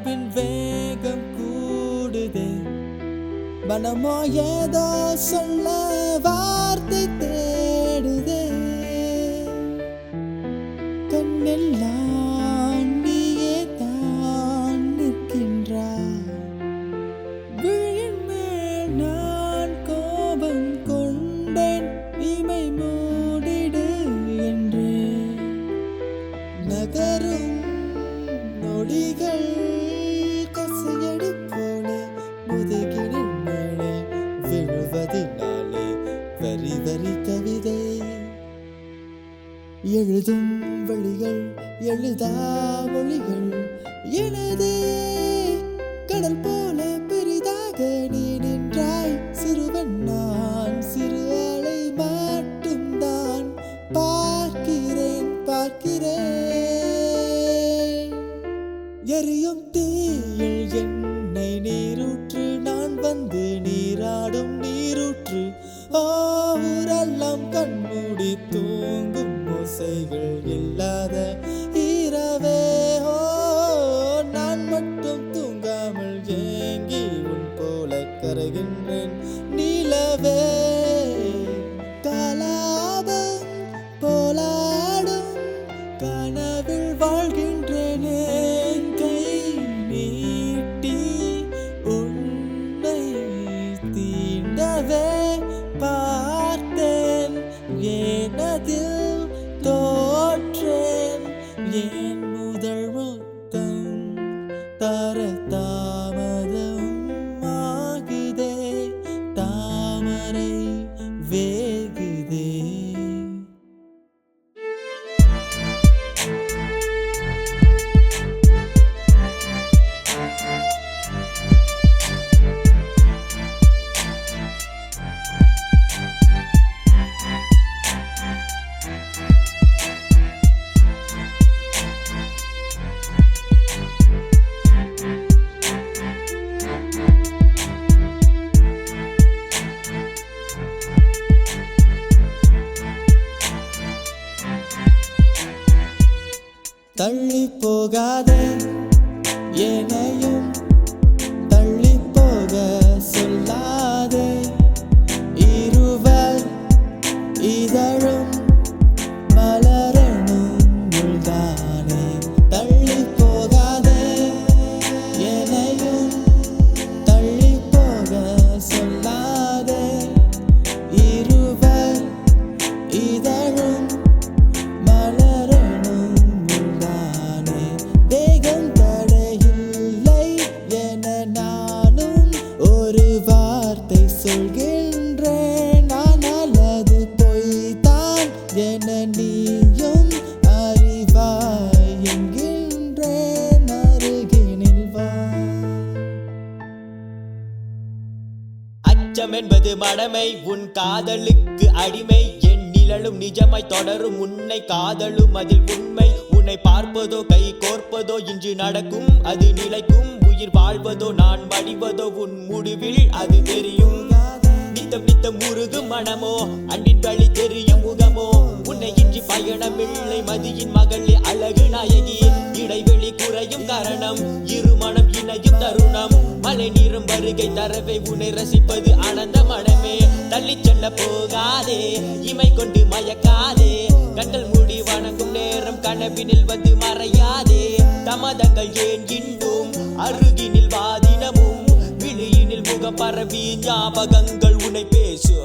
பின் வேகம் கூடுதே. மனமோ ஏதோ சொல்ல வார்த்தை தேடுதே. கண்ணெல்லாம் நீயே தான் நிற்கின்றாய். விழியின் மேல் நான் கோபம் கொண்டேன். இமை மூடிடு என்று நகரும் நொடிகள் கசையடி போல முதுகினின் மேலே விழுவதினாலே வரி வரி கவிதை. எழுதும் வழிகள் எழுதா மொழிகள் எனதே கடல் போல பெரிதாக நீ நின்றாய். சிறுவன் நான் சிறு அலை மட்டும் தான் பார்க்கிறேன் பார்க்கிறேன். எரியும் தீயில் என்னை நீரூற்று. நான் வந்து நீராடும் நீரூற்று. ஊரெல்லாம் கண்மூடி தூங்கும் ஓசைகள் இல்லாத இரவே. நான் மட்டும் தூங்காமல் ஏங்கி உன் போல கரைகின்றேன் நிலவே. கலாபம் போலாடும் கனவில் வாழ்கின்றேனே. கை நீட்டி உன்னை தீண்டவே பார்த்தேன். ஏனதில் தோற்றேன். ஏன் முதல் முத்தம் தர தாமதம் ஆகுதே. தாமரை வேகுதே. தள்ளி போகாதே என்னையும் தள்ளி போக சொல்லாதே. இருவர் இதழும் மலரணும் முள்தானே. தள்ளி போகாதே என்னையும் தள்ளி போக சொல்லாதே. இருவர் இதழும் சொல்கின்றேன். ஆனால் அது பொய்தான் என நீயும் அறிவாய் என்கின்றேன். அருகினில் வா. அச்சம் என்பது மடமை உன் காதலுக்கு அடிமை. என் நிழலும் நிஜமாய் தொடரும் உன்னை காதலும் அதில் உண்மை. உன்னை பார்ப்பதோ கை கோர்ப்பதோ இன்று நடக்கும் அது நிலைக்கும். உயிர் வாழ்வதோ நான் மடிவதோ உன் முடிவில் அது தெரியும். நித்தம் நித்தம் முருகும் மனமோ அன்பின் வழி தெரியும் முகமோ. உன்னை இன்றி பயணமில்லை மதியின் மகளே அழகு நாயகி. இடைவெளி குறையும் காரணம் இருமணம் இணையும் தருணம். மழை நீரும் வருகை தரவே உன்னை ரசிப்பது ஆனந்த மனமே. தள்ளி செல்ல போகாதே இமை கொண்டு மயக்காதே. கண்கள் மூடி வணங்கும் நேரம் கனவினில் வந்து மறையாதே. தமதங்கள் ஏன் இன்னும் அருகினில் வாதினமும். விழியினில் முகம் பரவி ஞாபகங்கள் உன்னை பேசு.